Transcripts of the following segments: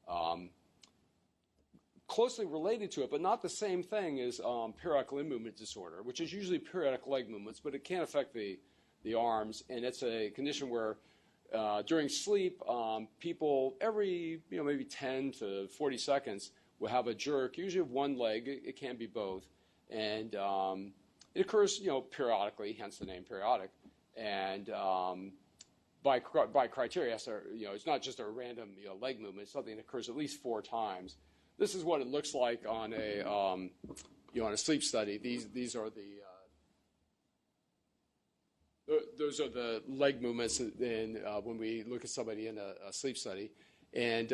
Um, Closely related to it, but not the same thing, is periodic limb movement disorder, which is usually periodic leg movements, but it can affect the arms, and it's a condition where during sleep, people every maybe 10 to 40 seconds will have a jerk, usually of one leg. It can be both, and it occurs periodically, hence the name periodic, and by criteria, so, it's not just a random leg movement. It's something that occurs at least 4 times. This is what it looks like on a on a sleep study. These are those are the leg movements when we look at somebody in a sleep study, and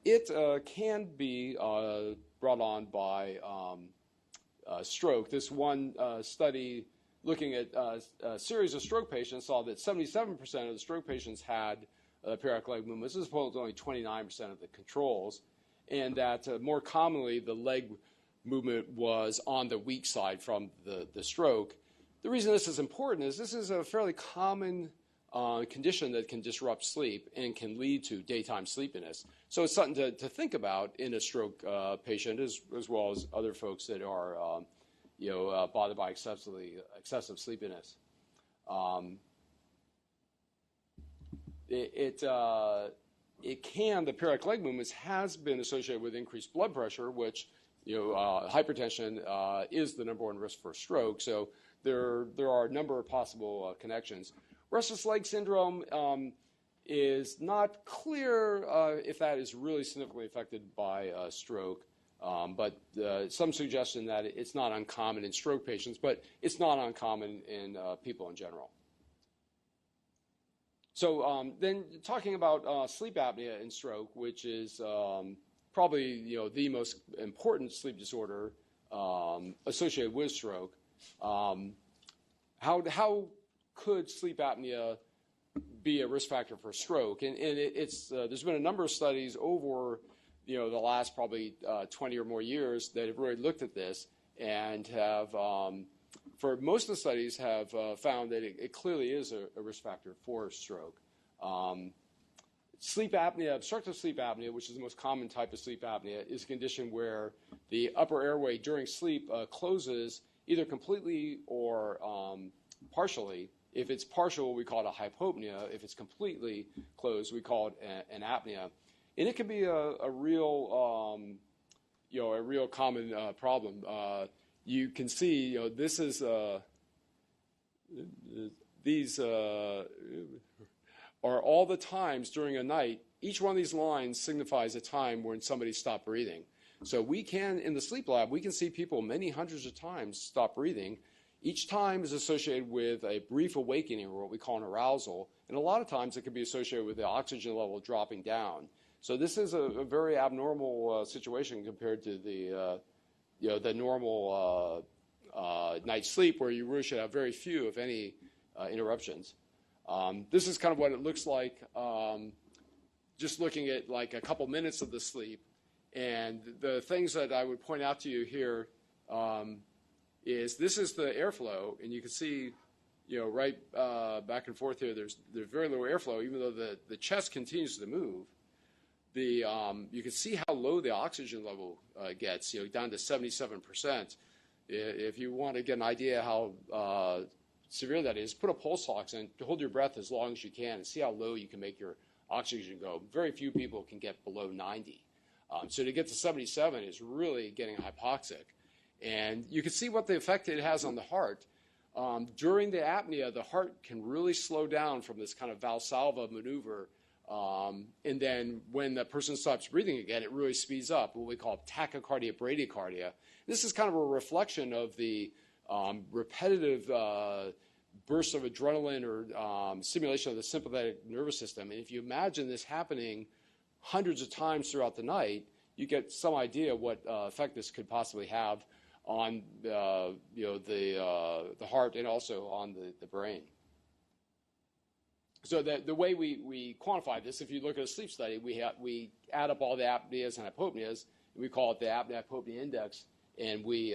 it can be brought on by stroke. This one study looking at a series of stroke patients saw that 77% of the stroke patients had periodic leg movements, as opposed to only 29% of the controls. And that more commonly the leg movement was on the weak side from the stroke. The reason this is important is this is a fairly common condition that can disrupt sleep and can lead to daytime sleepiness. So it's something to think about in a stroke patient, as well as other folks that are bothered by excessive sleepiness. The periodic leg movements has been associated with increased blood pressure, which, hypertension is the #1 risk for stroke. So there are a number of possible connections. Restless leg syndrome is not clear if that is really significantly affected by stroke, but some suggestion that it's not uncommon in stroke patients, but it's not uncommon in people in general. So then talking about sleep apnea and stroke, which is probably the most important sleep disorder associated with stroke, how could sleep apnea be a risk factor for stroke? And there's been a number of studies over the last probably 20 or more years that have really looked at this and have for most of the studies have found that it clearly is a risk factor for stroke. Sleep apnea, obstructive sleep apnea, which is the most common type of sleep apnea, is a condition where the upper airway during sleep closes either completely or partially. If it's partial, we call it a hypopnea. If it's completely closed, we call it an apnea. And it can be a real common problem. You can see, this is these are all the times during a night. Each one of these lines signifies a time when somebody stopped breathing. So we can, in the sleep lab, we can see people many hundreds of times stop breathing. Each time is associated with a brief awakening, or what we call an arousal. And a lot of times it can be associated with the oxygen level dropping down. So this is a very abnormal situation compared to the normal night's sleep, where you really should have very few, if any, interruptions. This is kind of what it looks like, just looking at like a couple minutes of the sleep. And the things that I would point out to you here is this is the airflow, and you can see, right back and forth here, there's very low airflow, even though the chest continues to move. You can see how low the oxygen level gets, down to 77%. If you want to get an idea how severe that is, put a pulse ox in, hold your breath as long as you can, and see how low you can make your oxygen go. Very few people can get below 90. So to get to 77 is really getting hypoxic. And you can see what the effect it has on the heart. During the apnea, the heart can really slow down from this kind of Valsalva maneuver. And then when the person stops breathing again, it really speeds up, what we call tachycardia, bradycardia. This is kind of a reflection of the repetitive bursts of adrenaline or stimulation of the sympathetic nervous system. And if you imagine this happening hundreds of times throughout the night, you get some idea what effect this could possibly have on the heart and also on the brain. So the way we quantify this, if you look at a sleep study, we add up all the apneas and hypopneas, and we call it the apnea-hypopnea index, and we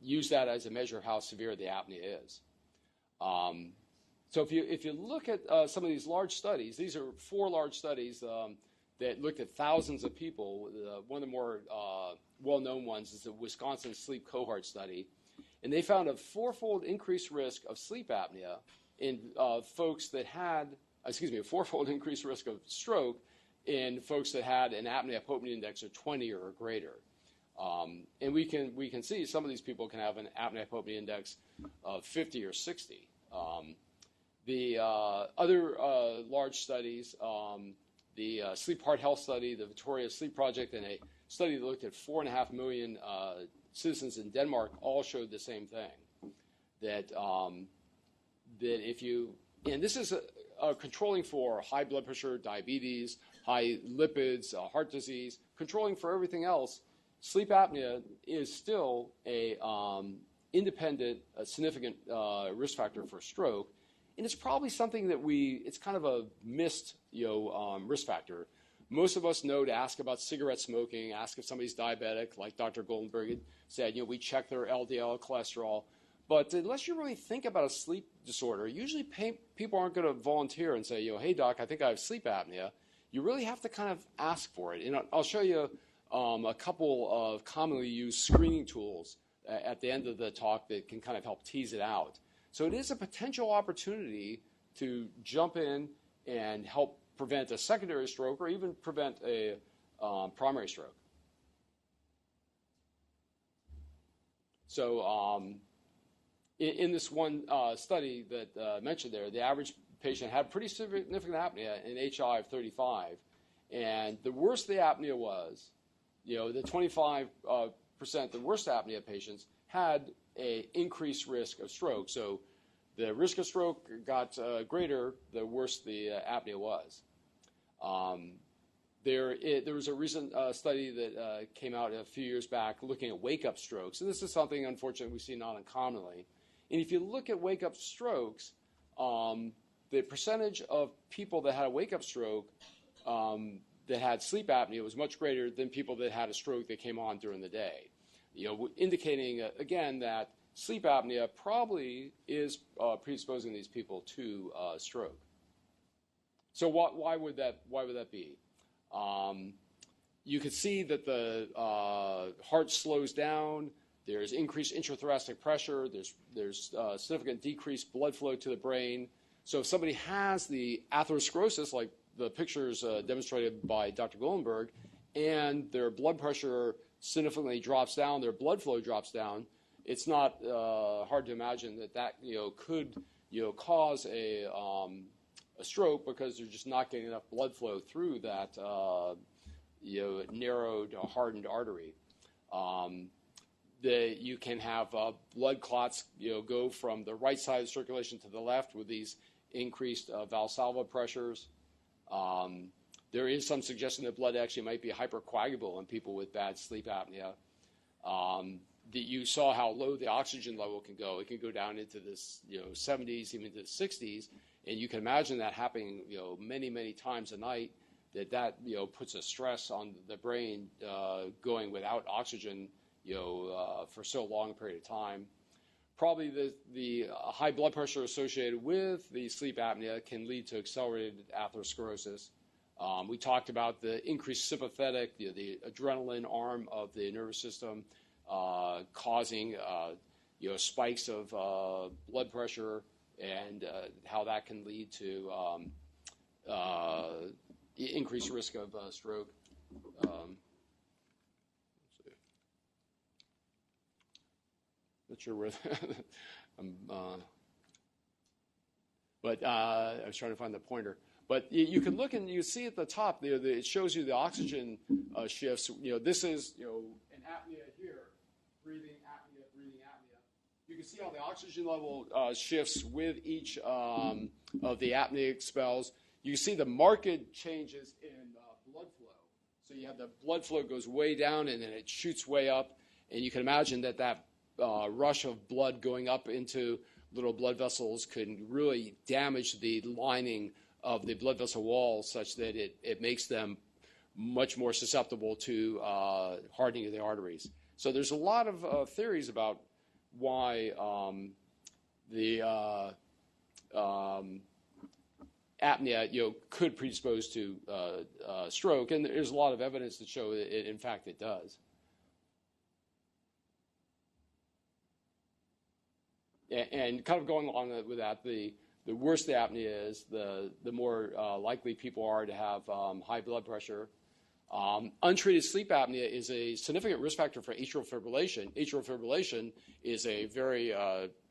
use that as a measure of how severe the apnea is. So if you look at some of these large studies, these are 4 large studies that looked at thousands of people. One of the more well-known ones is the Wisconsin Sleep Cohort Study, and they found a 4-fold increased risk of sleep apnea in folks that had, a 4-fold increased risk of stroke in folks that had an apnea-hypopnea index of 20 or greater. And we can see some of these people can have an apnea-hypopnea index of 50 or 60. The other large studies, the Sleep Heart Health Study, the Victoria Sleep Project, and a study that looked at 4.5 million citizens in Denmark, all showed the same thing. That if you, and this is controlling for high blood pressure, diabetes, high lipids, heart disease, controlling for everything else, sleep apnea is still a independent, significant risk factor for stroke. And it's probably something that it's kind of a missed, risk factor. Most of us know to ask about cigarette smoking, ask if somebody's diabetic, like Dr. Goldenberg had said, we check their LDL cholesterol. But unless you really think about a sleep disorder, usually people aren't going to volunteer and say, hey, doc, I think I have sleep apnea. You really have to kind of ask for it. And I'll show you a couple of commonly used screening tools at the end of the talk that can kind of help tease it out. So it is a potential opportunity to jump in and help prevent a secondary stroke or even prevent a primary stroke. So in this one study that I mentioned there, the average patient had pretty significant apnea, an HI of 35. And the worse the apnea was, the 25%, the worst apnea patients had an increased risk of stroke. So the risk of stroke got greater the worse the apnea was. There was a recent study that came out a few years back looking at wake-up strokes. And this is something, unfortunately, we see not uncommonly. And if you look at wake-up strokes, the percentage of people that had a wake-up stroke that had sleep apnea was much greater than people that had a stroke that came on during the day. Indicating, again, that sleep apnea probably is predisposing these people to stroke. So why would that be? You can see that the heart slows down. There's increased intrathoracic pressure. There's significant decreased blood flow to the brain. So if somebody has the atherosclerosis, like the pictures demonstrated by Dr. Goldenberg, and their blood pressure significantly drops down, their blood flow drops down, it's not hard to imagine that could cause a stroke because they're just not getting enough blood flow through that narrowed, hardened artery. You can have blood clots go from the right side of the circulation to the left with these increased Valsalva pressures. There is some suggestion that blood actually might be hypercoagulable in people with bad sleep apnea. You saw how low the oxygen level can go. It can go down into this 70s, even to the 60s, and you can imagine that happening many, many times a night. That puts a stress on the brain going without oxygen for so long a period of time. Probably the high blood pressure associated with the sleep apnea can lead to accelerated atherosclerosis. We talked about the increased sympathetic, the adrenaline arm of the nervous system, causing spikes of blood pressure, and how that can lead to increased risk of stroke. Not sure where but I was trying to find the pointer. But you can look and you see at the top there, it shows you the oxygen shifts. This is an apnea here, breathing apnea, breathing apnea. You can see how the oxygen level shifts with each of the apneic spells. You can see the marked changes in blood flow. So you have the blood flow goes way down and then it shoots way up, and you can imagine that rush of blood going up into little blood vessels could really damage the lining of the blood vessel wall such that it makes them much more susceptible to hardening of the arteries. So there's a lot of theories about why apnea, could predispose to stroke, and there's a lot of evidence to show that in fact it does. And kind of going along with that, the worse the apnea is, the more likely people are to have high blood pressure. Untreated sleep apnea is a significant risk factor for atrial fibrillation. Atrial fibrillation is a very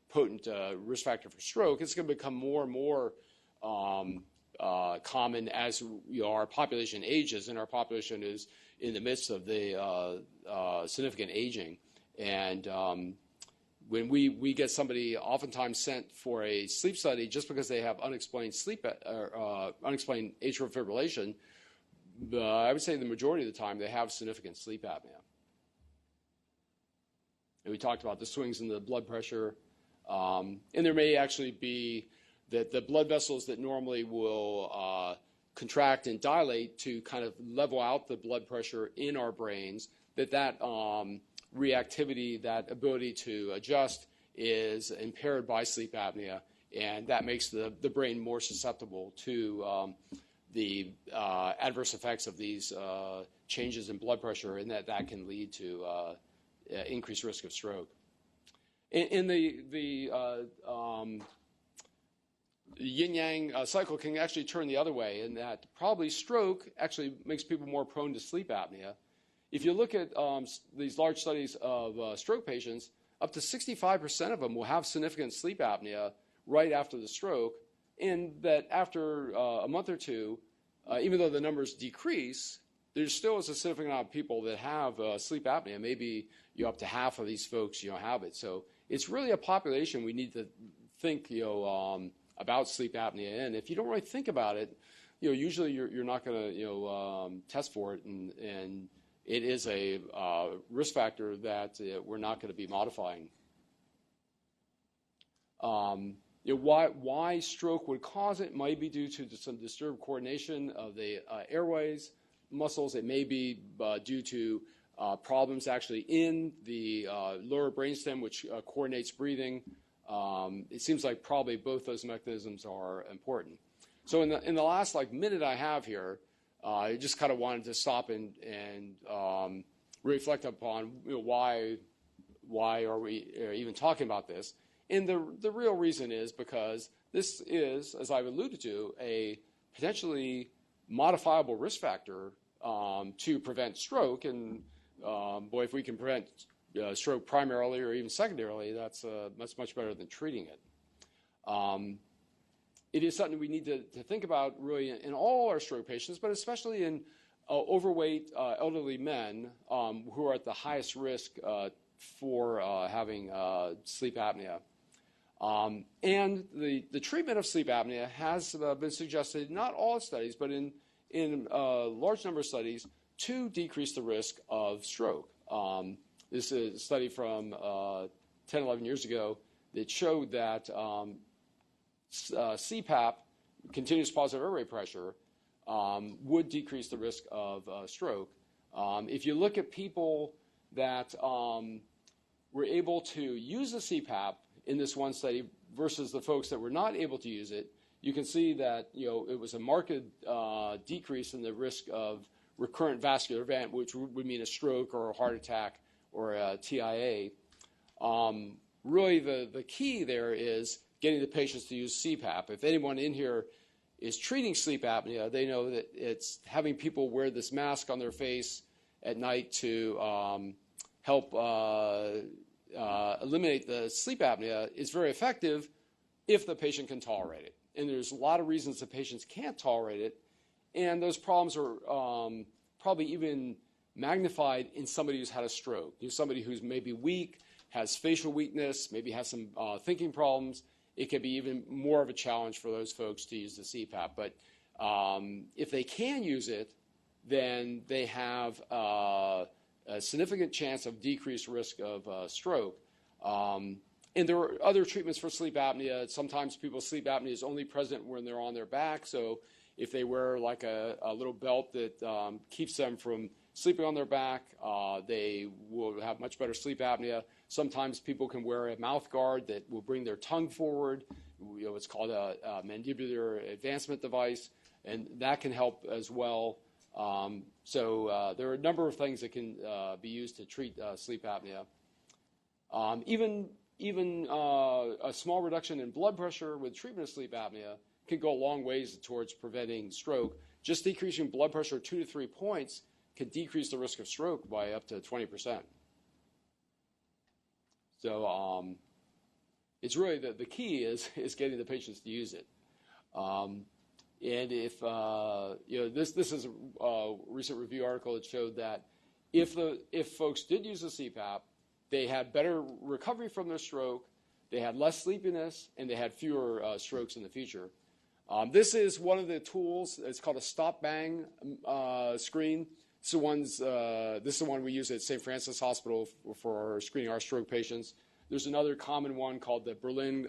potent risk factor for stroke. It's going to become more and more common as our population ages, and our population is in the midst of the significant aging. And when we get somebody oftentimes sent for a sleep study just because they have unexplained unexplained atrial fibrillation, I would say the majority of the time they have significant sleep apnea. And we talked about the swings in the blood pressure, and there may actually be that the blood vessels that normally will contract and dilate to kind of level out the blood pressure in our brains, that reactivity, that ability to adjust is impaired by sleep apnea, and that makes the brain more susceptible to the adverse effects of these changes in blood pressure, and that can lead to increased risk of stroke. In the yin-yang cycle can actually turn the other way, in that probably stroke actually makes people more prone to sleep apnea. If you look at these large studies of stroke patients, up to 65% of them will have significant sleep apnea right after the stroke, and that after a month or two, even though the numbers decrease, there still is a significant amount of people that have sleep apnea. Maybe up to half of these folks have it. So it's really a population we need to think about sleep apnea. And if you don't really think about it, usually you're not going to test for it, and it is a risk factor that we're not going to be modifying. Why stroke would cause it might be due to some disturbed coordination of the airways muscles. It may be due to problems actually in the lower brainstem, which coordinates breathing. It seems like probably both those mechanisms are important. So in the last minute I have here, I just kind of wanted to stop and reflect upon why are we even talking about this. And the real reason is because this is, as I've alluded to, a potentially modifiable risk factor to prevent stroke. And boy, if we can prevent stroke primarily or even secondarily, that's much better than treating it. It is something we need to think about really in all our stroke patients, but especially in overweight elderly men who are at the highest risk for having sleep apnea. And the treatment of sleep apnea has been suggested, not all studies, but in a large number of studies, to decrease the risk of stroke. This is a study from 10, 11 years ago that showed that CPAP, continuous positive airway pressure, would decrease the risk of stroke. If you look at people that were able to use the CPAP in this one study versus the folks that were not able to use it, you can see that it was a marked decrease in the risk of recurrent vascular event, which would mean a stroke or a heart attack or a TIA. Really, the key there is getting the patients to use CPAP. If anyone in here is treating sleep apnea, they know that it's having people wear this mask on their face at night to help eliminate the sleep apnea is very effective if the patient can tolerate it. And there's a lot of reasons the patients can't tolerate it, and those problems are probably even magnified in somebody who's had a stroke. Somebody who's maybe weak, has facial weakness, maybe has some thinking problems. It can be even more of a challenge for those folks to use the CPAP. But if they can use it, then they have a significant chance of decreased risk of stroke. And there are other treatments for sleep apnea. Sometimes people's sleep apnea is only present when they're on their back. So if they wear like a little belt that keeps them from sleeping on their back, they will have much better sleep apnea. Sometimes people can wear a mouth guard that will bring their tongue forward what's called a mandibular advancement device, and that can help as well. So there are a number of things that can be used to treat sleep apnea. Even a small reduction in blood pressure with treatment of sleep apnea can go a long ways towards preventing stroke. Just decreasing blood pressure 2 to 3 points can decrease the risk of stroke by up to 20%. So it's really the key is getting the patients to use it. And if this is a recent review article that showed that if folks did use the CPAP, they had better recovery from their stroke, they had less sleepiness, and they had fewer strokes in the future. This is one of the tools. It's called a stop bang screen. This is the one we use at St. Francis Hospital for screening our stroke patients. There's another common one called the Berlin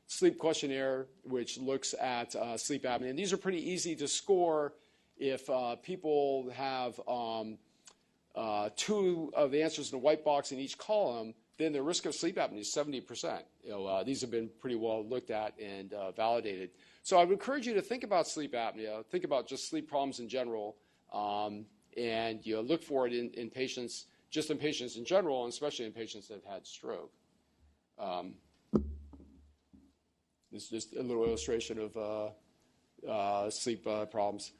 Sleep Questionnaire, which looks at sleep apnea. And these are pretty easy to score if people have 2 of the answers in the white box in each column. Then the risk of sleep apnea is 70%. These have been pretty well looked at and validated. So I would encourage you to think about sleep apnea, think about just sleep problems in general, and look for it in patients, just in patients in general, and especially in patients that have had stroke. This is just a little illustration of sleep problems.